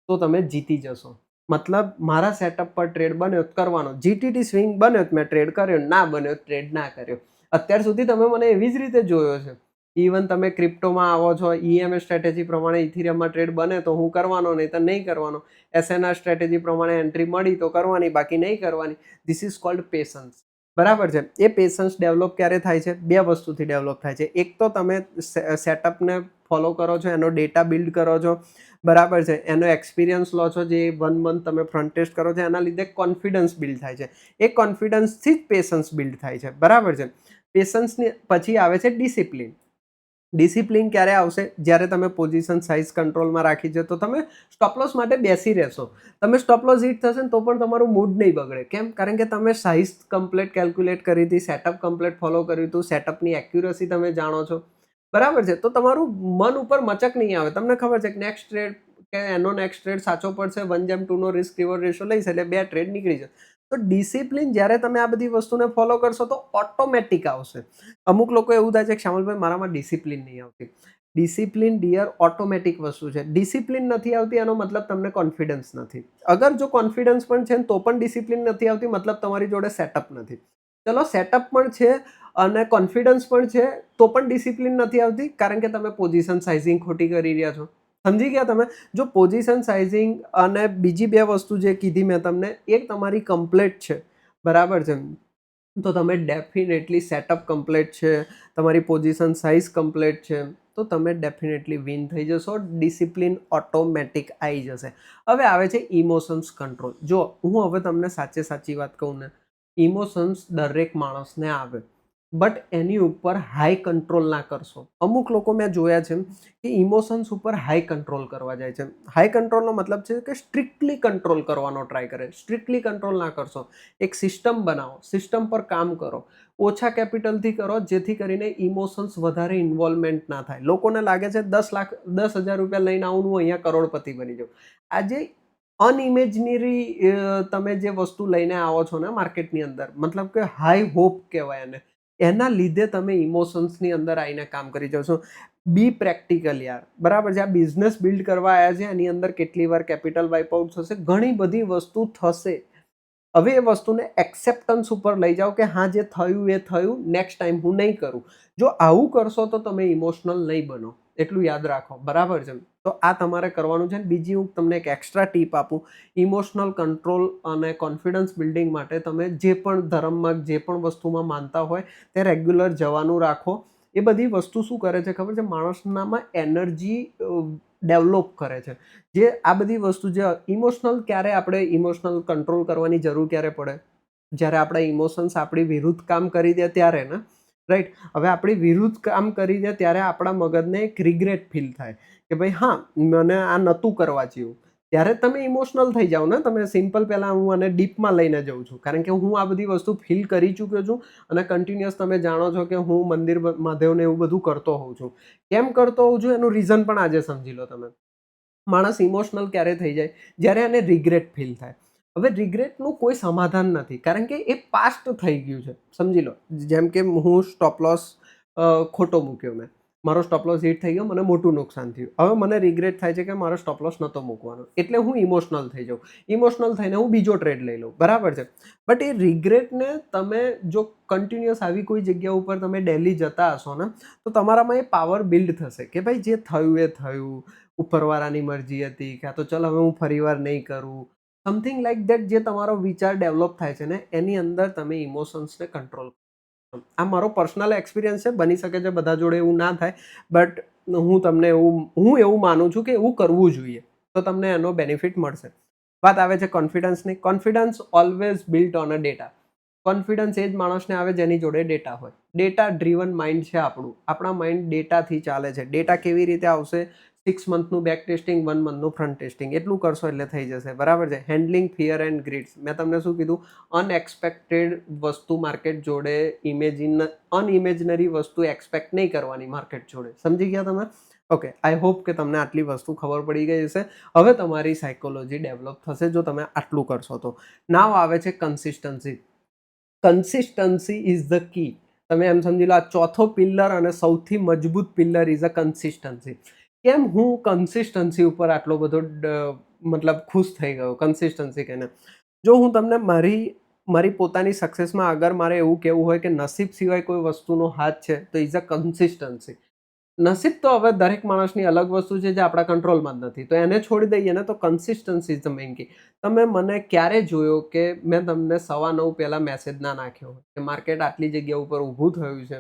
તો તમે જીતી જશો. મતલબ મારા સેટઅપ પર ટ્રેડ બન્યો કરવાનો, જીટીટી સ્વિંગ બન્યો મેં ટ્રેડ કર્યો, ના બન્યો ટ્રેડ ના કર્યો. અત્યાર સુધી તમે મને એવી જ રીતે જોયો છે. ઇવન તમે ક્રિપ્ટોમાં આવો છો, ઈએમએ સ્ટ્રેટેજી પ્રમાણે ઇથિરિયમમાં ટ્રેડ બને તો હું કરવાનો, નહીં તો નહીં કરવાનો. એસએનઆર સ્ટ્રેટેજી પ્રમાણે એન્ટ્રી મળી તો કરવાની, બાકી નહીં કરવાની. This is called patience. બરાબર છે. એ પેશન્સ ડેવલપ ક્યારે થાય છે? 2 વસ્તુથી ડેવલપ થાય છે. એક તો તમે સેટઅપને ફોલો કરો છો, એનો ડેટા બિલ્ડ કરો છો. બરાબર છે. એનો એક્સપિરિયન્સ લો છો, જે 1 મંથ તમે ફ્રન્ટ ટેસ્ટ કરો છો એના લીધે કોન્ફિડન્સ બિલ્ડ થાય છે. એ કોન્ફિડન્સથી જ પેશન્સ બિલ્ડ થાય છે. બરાબર છે. પેશન્સની પછી આવે છે ડિસિપ્લિન. ડિસિપ્લિન ક્યારે આવશે? જ્યારે તમે પોઝિશન સાઇઝ કંટ્રોલમાં રાખી છે તો તમે સ્ટોપ લોસ માટે બેસી રહેશો. તમે સ્ટોપ લોસ હિટ થશે ને તો પણ તમારું મૂડ નહીં બગડે. કેમ? કારણ કે તમે સાઇઝ કમ્પ્લીટ કેલ્ક્યુલેટ કરી હતી, સેટઅપ કમ્પ્લીટ ફોલો કર્યું હતું, સેટઅપની એક્યુરસી તમે જાણો છો. બરાબર છે? તો તમારું મન ઉપર મચક નહીં આવે. તમને ખબર છે કે નેક્સ્ટ ટ્રેડ કે એનો નેક્સ્ટ ટ્રેડ સાચો પડશે, 1:2 નો રિસ્ક રિવોર્ડ રેશિયો લઈશ એટલે 2 ટ્રેડ નીકળી જશે. તો ડિસિપ્લિન જ્યારે તમે આ બધી વસ્તુને ફોલો કરશો તો ઓટોમેટિક આવશે. અમુક લોકો એવું થાય છે કે શ્યામલભાઈ મારામાં ડિસિપ્લિન નહીં આવતી. ડિસિપ્લિન ડિયર ઓટોમેટિક વસ્તુ છે. ડિસિપ્લિન નથી આવતી એનો મતલબ તમને કોન્ફિડન્સ નથી. અગર જો કોન્ફિડન્સ પણ છે ને તો પણ ડિસિપ્લિન નથી આવતી મતલબ તમારી જોડે સેટઅપ નથી. ચલો સેટઅપ પણ છે અને કોન્ફિડન્સ પણ છે તો પણ ડિસિપ્લિન નથી આવતી કારણ કે તમે પોઝિશન સાઇઝિંગ ખોટી કરી રહ્યા છો. સમજી ગયા તમે? જો પોઝિશન સાઇઝિંગ અને બીજી 2 વસ્તુ જે કીધી મેં તમને એ તમારી કમ્પ્લીટ છે. બરાબર છે? તો તમે ડેફિનેટલી સેટઅપ કમ્પ્લીટ છે, તમારી પોઝિશન સાઇઝ કમ્પ્લીટ છે, તો તમે ડેફિનેટલી વિન થઈ જશો. ડિસિપ્લિન ઓટોમેટિક આવી જશે. હવે આવે છે ઇમોશન્સ કંટ્રોલ. જો હું હવે તમને સાચી વાત કહું ને, ઇમોશન્સ દરેક માણસને આવે બટ એની ઉપર હાઈ કંટ્રોલ ના કરશો. અમુક લોકો મેં જોયા છે કે ઇમોશન્સ ઉપર હાઈ કંટ્રોલ કરવા જાય છે. હાઈ કંટ્રોલનો મતલબ છે કે સ્ટ્રિક્ટલી કંટ્રોલ કરવાનો ટ્રાય કરે. સ્ટ્રિક્ટલી કંટ્રોલ ના કરશો. એક સિસ્ટમ બનાવો, સિસ્ટમ પર કામ કરો, ઓછા કેપિટલથી કરો જેથી કરીને ઇમોશન્સ વધારે ઇન્વોલ્વમેન્ટ ના થાય. લોકોને લાગે છે 10,000 રૂપિયા લઈને આવું હું અહીંયા કરોડપતિ બની જાઉં. આજે અનઇમેજનરી તમે જે વસ્તુ લઈને આવો છો ને માર્કેટની અંદર, મતલબ કે હાઈ હોપ કહેવાય એને, એના લીધે તમે ઇમોશન્સની અંદર આવીને કામ કરી જશો. બી પ્રેક્ટિકલ યાર. બરાબર છે? આ બિઝનેસ બિલ્ડ કરવા આવ્યા છે એની અંદર કેટલી વાર કેપિટલ વાઇપ આઉટ થશે, ઘણી બધી વસ્તુ થશે. હવે એ વસ્તુને એક્સેપ્ટન્સ ઉપર લઈ જાઓ કે હા જે થયું એ થયું, નેક્સ્ટ ટાઈમ હું નહીં કરું. જો આવું કરશો તો તમે ઇમોશનલ નહીં બનો. એટલું યાદ રાખો. બરાબર છે? તો આ તમારે કરવાનું છે. બીજી હું તમને એક એક્સ્ટ્રા ટીપ આપું. ઇમોશનલ કંટ્રોલ અને કોન્ફિડન્સ બિલ્ડિંગ માટે તમે જે પણ ધર્મમાં જે પણ વસ્તુમાં માનતા હોય તે રેગ્યુલર જવાનું રાખો. એ બધી વસ્તુ શું કરે છે ખબર છે? માણસનામાં એનર્જી ડેવલપ કરે છે. જે આ બધી વસ્તુ જે ઇમોશનલ, ક્યારે આપણે ઇમોશનલ કંટ્રોલ કરવાની જરૂર ક્યારે પડે? જ્યારે આપણા ઇમોશન્સ આપણી વિરુદ્ધ કામ કરી દે ત્યારે ને, રાઈટ? હવે આપણી વિરુદ્ધ કામ કરી દે ત્યારે આપણા મગજને એક રિગ્રેટ ફીલ થાય કે ભાઈ હા મને આ નહોતું કરવા જેવું. ત્યારે તમે ઇમોશનલ થઈ જાઓ ને. તમે સિમ્પલ પહેલાં હું આને ડીપમાં લઈને જાઉં છું કારણ કે હું આ બધી વસ્તુ ફીલ કરી ચૂક્યો છું અને કન્ટિન્યુઅસ તમે જાણો છો કે હું મંદિર મહાદેવને એવું બધું કરતો હોઉં છું. કેમ કરતો હોઉં છું એનું રીઝન પણ આજે સમજી લો તમે. માણસ ઇમોશનલ ક્યારે થઈ જાય? જ્યારે એને રિગ્રેટ ફીલ થાય. હવે રિગ્રેટનું કોઈ સમાધાન નથી કારણ કે એ પાસ્ટ થઈ ગયું છે. સમજી લો જેમ કે હું સ્ટોપ લોસ ખોટો મૂક્યો મેં, મારો સ્ટોપ લોસ હિટ થઈ ગયો, મને મોટું નુકસાન થયું. હવે મને રિગ્રેટ થાય છે કે મારો સ્ટોપ લોસ નહોતો મૂકવાનો એટલે હું ઇમોશનલ થઈ જાઉં. ઇમોશનલ થઈને હું બીજો ટ્રેડ લઈ લઉં. બરાબર છે? બટ એ રિગ્રેટને તમે જો કન્ટિન્યુઅસ આવી કોઈ જગ્યા ઉપર તમે ડેલી જતા હશો ને તો તમારામાં એ પાવર બિલ્ડ થશે કે ભાઈ જે થયું એ થયું, ઉપરવાળાની મરજી હતી, કાં તો ચલ હવે હું ફરીવાર નહીં કરું. Something like that. જે તમારો વિચાર ડેવલપ થાય છે ને એની અંદર તમે ઇમોશન્સને કંટ્રોલ કરો. આ મારો પર્સનલ એક્સપિરિયન્સ છે. બની શકે છે બધા જોડે એવું ના થાય બટ હું એવું માનું છું કે એવું કરવું જોઈએ તો તમને એનો બેનિફિટ મળશે. વાત આવે છે કોન્ફિડન્સની. Confidence always built on a data. Confidence એ જ માણસને આવે જેની જોડે ડેટા હોય. ડેટા ડ્રીવન માઇન્ડ છે આપણું. આપણા માઇન્ડ ડેટાથી ચાલે છે. ડેટા કેવી રીતે આવશે? 6 મંથનું બેક ટેસ્ટિંગ, 1 મંથનું ફ્રન્ટ ટેસ્ટિંગ, એટલું કરશો એટલે થઈ જશે. બરાબર છે? Handling fear and grids. મેં તમને શું કીધું? અનએક્સપેક્ટેડ વસ્તુ માર્કેટ જોડે, અનઇમેજનરી વસ્તુ એક્સપેક્ટ નહીં કરવાની માર્કેટ જોડે. સમજી ગયા તમે? ઓકે, આઈ હોપ કે તમને આટલી વસ્તુ ખબર પડી ગઈ હશે. હવે તમારી સાયકોલોજી ડેવલપ થશે જો તમે આટલું કરશો તો. નાવ આવે છે consistency. Consistency is the key. તમે એમ સમજી લો આ ચોથો પિલ્લર અને સૌથી મજબૂત પિલ્લર ઇઝ અ કન્સિસ્ટન્સી. કેમ હું કન્સિસ્ટન્સી ઉપર આટલો બધો મતલબ ખુશ થઈ ગયો કન્સિસ્ટન્સી કહીને? જો હું તમને મારી પોતાની સક્સેસમાં અગર મારે એવું કહેવું હોય કે નસીબ સિવાય કોઈ વસ્તુનો હાથ છે તો ઇઝ અ કન્સિસ્ટન્સી. નસીબ તો હવે દરેક માણસની અલગ વસ્તુ છે જે આપણા કંટ્રોલમાં જ નથી તો એને છોડી દઈએ ને. તો કન્સિસ્ટન્સી ઇઝ ધ મેઇન કી. તમે મને ક્યારે જોયો કે મેં તમને 9:15 પહેલાં મેસેજ ના નાખ્યો હોય કે માર્કેટ આટલી જગ્યા ઉપર ઊભું થયું છે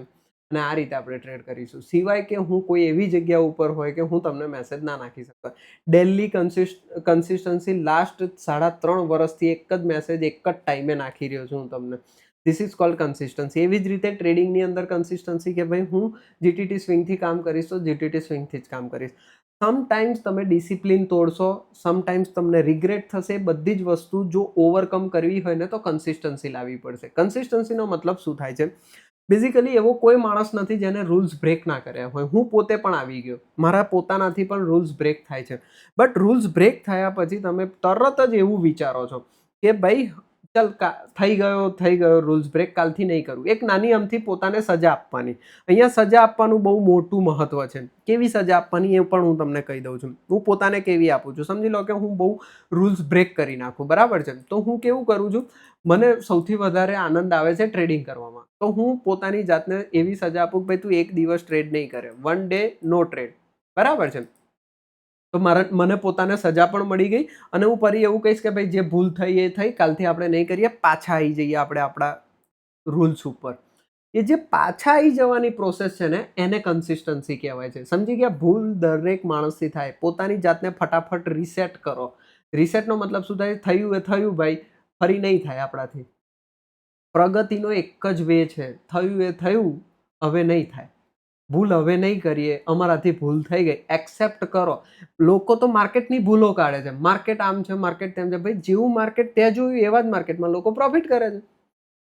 અને આ રીતે આપણે ટ્રેડ કરીશું? સિવાય કે હું કોઈ એવી જગ્યા ઉપર હોય કે હું તમને મેસેજ ના નાખી શકતો. ડેલી કન્સિસ્ટન્સી લાસ્ટ 3.5 વર્ષથી એક જ મેસેજ એક જ ટાઈમે નાખી રહ્યો છું હું તમને. This is called consistency. એવી જ રીતે ટ્રેડિંગની અંદર કન્સિસ્ટન્સી કે ભાઈ હું જીટીટી સ્વિંગથી કામ કરીશ તો જીટીટી સ્વિંગથી જ કામ કરીશ. સમટાઈમ્સ તમે ડિસિપ્લિન તોડશો, સમટાઈમ્સ તમને રિગ્રેટ થશે. બધી જ વસ્તુ જો ઓવરકમ કરવી હોય ને તો કન્સિસ્ટન્સી લાવવી પડશે. કન્સિસ્ટન્સીનો મતલબ શું થાય છે? બેઝિકલી એવો કોઈ માણસ નથી જેને રૂલ્સ બ્રેક ના કર્યા હોય. હું પોતે પણ આવી ગયો, મારા પોતાનાથી પણ રૂલ્સ બ્રેક થાય છે. બટ રૂલ્સ બ્રેક થયા પછી તમે તરત જ એવું વિચારો છો કે ભાઈ ચાલ થઈ ગયો રૂલ્સ બ્રેક, કાલથી નહીં કરું. એક નાની અમથી પોતાને સજા આપવાની. અહીંયા સજા આપવાનું બહુ મોટું મહત્વ છે. કેવી સજા આપવાની એ પણ હું તમને કહી દઉં છું. હું પોતાને કેવી આપું છું, સમજી લો કે હું બહુ રૂલ્સ બ્રેક કરી નાખું, બરાબર છે. તો હું કેવું કરું છું, મને સૌથી વધારે આનંદ આવે છે ટ્રેડિંગ કરવામાં. તો હું પોતાની જાતને એવી સજા આપું કે ભાઈ તું એક દિવસ ટ્રેડ નહીં કરે, 1 ડે નો ટ્રેડ, બરાબર છે. તો મને પોતાને સજા પણ મળી ગઈ અને હું ફરી એવું કહીશ કે ભાઈ જે ભૂલ થઈ એ થઈ, કાલથી આપણે નહીં કરીએ, પાછા આવી જઈએ આપણે આપણા રૂલ્સ ઉપર. એ જે પાછા આવી જવાની પ્રોસેસ છે ને એને કન્સિસ્ટન્સી કહેવાય છે. સમજી ગયા? ભૂલ દરેક માણસથી થાય. પોતાની જાતને ફટાફટ રીસેટ કરો. રીસેટનો મતલબ શું થાય? થયું એ થયું ભાઈ, ફરી નહીં થાય આપણાથી. પ્રગતિનો એક જ વે છે, થયું એ થયું, હવે નહીં થાય. ભૂલ હવે નહીં કરીએ, અમારાથી ભૂલ થઈ ગઈ, એક્સેપ્ટ કરો. લોકો તો માર્કેટની ભૂલો કાઢે છે, માર્કેટ આમ છે, માર્કેટ તેમ છે. ભાઈ જેવું માર્કેટ ત્યાં જોયું એવા જ માર્કેટમાં લોકો પ્રોફિટ કરે છે.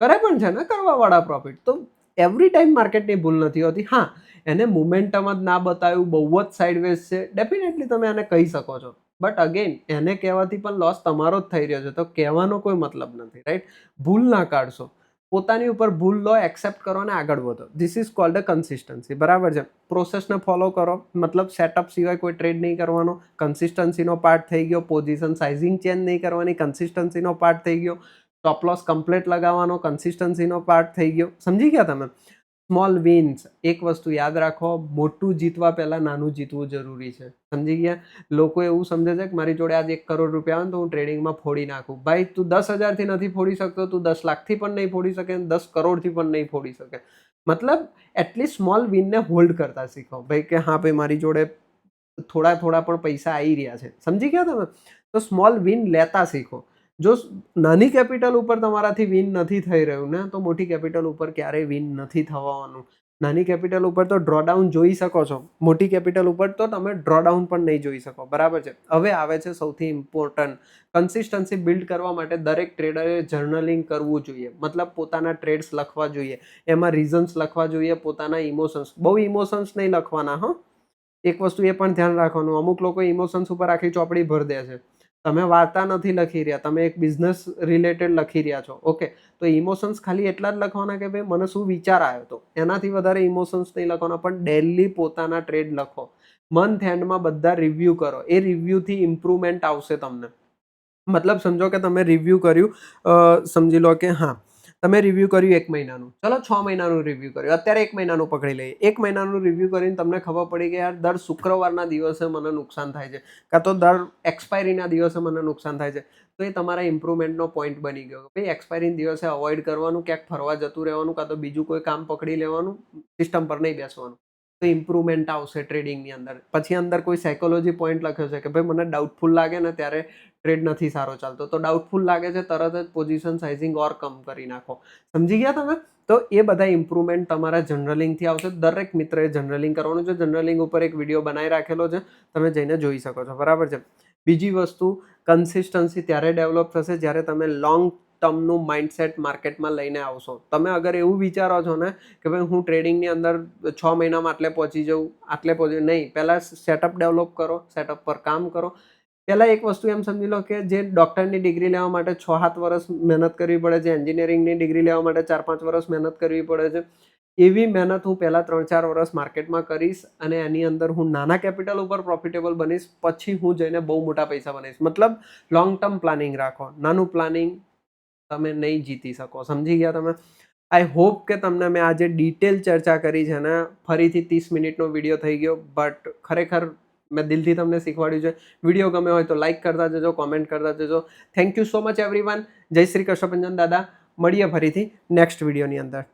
કરે પણ છે ને કરવાવાળા પ્રોફિટ. તો એવરી ટાઈમ માર્કેટની ભૂલ નથી હોતી. હા, એને મોમેન્ટમ જ ના બતાવ્યું, બહુ જ સાઇડવેઝ છે, ડેફિનેટલી તમે એને કહી શકો છો. બટ અગેન એને કહેવાથી પણ લોસ તમારો જ થઈ રહ્યો છે, તો કહેવાનો કોઈ મતલબ નથી, રાઈટ? ભૂલ ના કાઢશો, પોતાની ઉપર ભૂલ લો, એક્સેપ્ટ કરો અને આગળ વધો. This is called a consistency, બરાબર છે. પ્રોસેસને ફોલો કરો, મતલબ સેટઅપ સિવાય કોઈ ટ્રેડ નહીં કરવાનો, કન્સિસ્ટન્સીનો પાર્ટ થઈ ગયો. પોઝિશન સાઇઝિંગ ચેન્જ નહીં કરવાની, કન્સિસ્ટન્સીનો પાર્ટ થઈ ગયો. સ્ટોપ લોસ કમ્પ્લીટ લગાવવાનો, કન્સિસ્ટન્સીનો પાર્ટ થઈ ગયો. સમજી ગયા તમે? Small wins. એક વસ્તુ યાદ રાખો, મોટું જીતવા પહેલાં નાનું જીતવું જરૂરી છે. સમજી ગયા? લોકો એવું સમજે છે કે મારી જોડે આજ 1 કરોડ રૂપિયા આવે ને તો હું ટ્રેડિંગમાં ફોડી નાખું. ભાઈ તું 10,000થી નથી ફોડી શકતો, તું 10 લાખથી પણ નહીં ફોડી શકે, 10 કરોડથી પણ નહીં ફોડી શકે. મતલબ એટલીસ્ટ સ્મોલ વિનને હોલ્ડ કરતા શીખો. ભાઈ કે હા ભાઈ મારી જોડે થોડા થોડા પણ પૈસા આવી રહ્યા છે. સમજી ગયા તમે? તો સ્મોલ વિન લેતા શીખો. જો નાની કેપિટલ ઉપર તમારાથી વિન નથી થઈ રહ્યું ને તો મોટી કેપિટલ ઉપર ક્યારેય વિન નથી થવાનું. નાની કેપિટલ ઉપર તો ડ્રોડાઉન જોઈ શકો છો, મોટી કેપિટલ ઉપર તો તમે ડ્રોડાઉન પણ નહીં જોઈ શકો, બરાબર છે. હવે આવે છે સૌથી ઇમ્પોર્ટન્ટ. કન્સિસ્ટન્સી બિલ્ડ કરવા માટે દરેક ટ્રેડરે જર્નલિંગ કરવું જોઈએ. મતલબ પોતાના ટ્રેડ્સ લખવા જોઈએ, એમાં રીઝન્સ લખવા જોઈએ, પોતાના ઇમોશન્સ. બહુ ઇમોશન્સ નહીં લખવાના. હા, એક વસ્તુ એ પણ ધ્યાન રાખવાનું, અમુક લોકો ઇમોશન્સ ઉપર આખી ચોપડી ભર દે છે. તમે વાર્તા નથી લખી રહ્યા, તમે એક બિઝનેસ રિલેટેડ લખી રહ્યા છો, ઓકે? તો ઇમોશન્સ ખાલી એટલા જ લખવાના કે ભાઈ મને શું વિચાર આવ્યો હતો, એનાથી વધારે ઇમોશન્સ નહીં લખવાના. પણ ડેલી પોતાના ટ્રેડ લખો, મંથ એન્ડમાં બધા રિવ્યૂ કરો. એ રિવ્યૂથી ઇમ્પ્રુવમેન્ટ આવશે તમને. મતલબ સમજો કે તમે રિવ્યૂ કર્યું, સમજી લો કે હા તમે રિવ્યૂ કર્યું 1 મહિનાનું, ચલો 6 મહિનાનું રિવ્યૂ કર્યું, અત્યારે 1 મહિનાનું પકડી લઈએ. 1 મહિનાનું રિવ્યૂ કરીને તમને ખબર પડી કે યાર દર શુક્રવારના દિવસે મને નુકસાન થાય છે, કાં તો દર એક્સપાયરીના દિવસે મને નુકસાન થાય છે. તો એ તમારા ઇમ્પ્રુવમેન્ટનો પોઈન્ટ બની ગયો. ભાઈ એક્સપાયરીના દિવસે અવોઇડ કરવાનું, ક્યાંક ફરવા જતું રહેવાનું, કાં તો બીજું કોઈ કામ પકડી લેવાનું, સિસ્ટમ પર નહીં બેસવાનું. તો ઇમ્પ્રુવમેન્ટ આવશે ટ્રેડિંગની અંદર. પછી અંદર કોઈ સાયકોલોજી પોઈન્ટ લખ્યો છે કે ભાઈ મને ડાઉટફુલ લાગે ને ત્યારે ટ્રેડ નથી સારો ચાલતો. તો ડાઉટફુલ લાગે છે તરત જ પોઝિશન સાઇઝિંગ ઓર કમ કરી નાખો. સમજી ગયા તમે? તો એ બધા ઇમ્પ્રુવમેન્ટ તમારા જનરલિંગથી આવશે. દરેક મિત્રએ જનરલિંગ કરવાનું છે. જનરલિંગ ઉપર એક વિડીયો બનાવી રાખેલો છે, તમે જઈને જોઈ શકો છો, બરાબર છે. બીજી વસ્તુ, કન્સિસ્ટન્સી ત્યારે ડેવલપ થશે જ્યારે તમે લોંગ ટર્મનું માઇન્ડસેટ માર્કેટમાં લઈને આવશો. તમે અગર એવું વિચારો છો ને કે ભાઈ હું ટ્રેડિંગની અંદર 6 મહિનામાં આટલે પહોંચી જાઉં, આટલે પહોંચી, નહીં. પહેલાં સેટઅપ ડેવલપ કરો, સેટઅપ પર કામ કરો. પહેલાં એક વસ્તુ એમ સમજી લો કે જે ડૉક્ટરની ડિગ્રી લેવા માટે 6-7 વર્ષ મહેનત કરવી પડે છે, એન્જિનિયરિંગની ડિગ્રી લેવા માટે 4-5 વર્ષ મહેનત કરવી પડે છે, એવી મહેનત હું પહેલાં 3-4 વર્ષ માર્કેટમાં કરીશ અને એની અંદર હું નાના કેપિટલ ઉપર પ્રોફિટેબલ બનીશ, પછી હું જઈને બહુ મોટા પૈસા બનાવીશ. મતલબ લોંગ ટર્મ પ્લાનિંગ રાખો. નાનું પ્લાનિંગ તમે નહીં જીતી શકો. સમજી ગયા તમે? આઈ હોપ કે તમને મેં આજે ડિટેલ ચર્ચા કરી છે ને, ફરીથી 30 મિનિટનો વિડીયો થઈ ગયો, બટ ખરેખર મેં દિલથી તમને શીખવાડ્યું છે. વિડીયો ગમે હોય તો લાઇક કરતા જજો, કોમેન્ટ કરતા જજો. Thank you so much everyone. જય શ્રી કૃષ્ણ દાદા. મળીએ ફરીથી નેક્સ્ટ વિડીયોની અંદર.